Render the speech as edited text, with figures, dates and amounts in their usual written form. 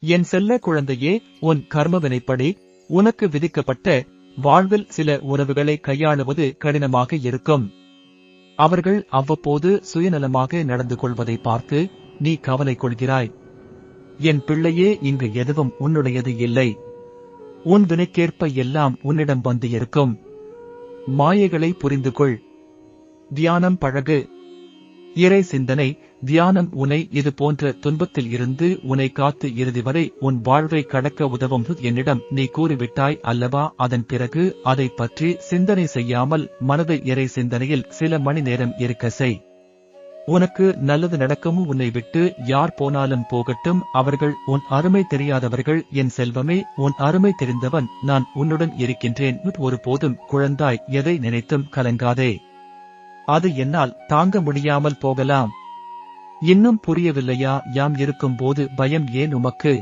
என் செல்ல குழந்தையே, உன் கர்மவினைப்படி உனக்கு விதிக்கப்பட்ட வாழ்வில் சில உறவுகளை கையாளுவது கடினமாக இருக்கும். அவர்கள் அவ்வப்போது சுயநலமாக நடந்து கொள்வதை பார்த்து நீ கவலை கொள்கிறாய். என் பிள்ளையே, இங்கு எதுவும் உன்னுடையது இல்லை. உன் வினைக்கேற்ப எல்லாம் உன்னிடம் வந்து இருக்கும். மாயைகளை புரிந்து கொள். தியானம் பழகு. இறை சிந்தனை தியானம் உன்னை இது போன்ற துன்பத்தில் இருந்து உன்னை காத்து இறுதி வரை உன் வாழ்வை கடக்க உதவும் என்னிடம் நீ கூறிவிட்டாய் அல்லவா? அதன் பிறகு அதை பற்றி சிந்தனை செய்யாமல் மனதை இறை சிந்தனையில் சில மணி நேரம் இருக்க செய். உனக்கு நல்லது நடக்கும். உன்னை விட்டு யார் போனாலும் போகட்டும், அவர்கள் உன் அருமை தெரியாதவர்கள். என் செல்வமே, உன் அருமை தெரிந்தவன் நான் உன்னுடன் இருக்கின்றேன். ஒருபோதும் குழந்தாய் எதை நினைத்தும் கலங்காதே. அது என்னால் தாங்க முடியாமல் போகலாம். இன்னும் புரியவில்லையா? யாம் இருக்கும்போது பயம் ஏன் உமக்கு?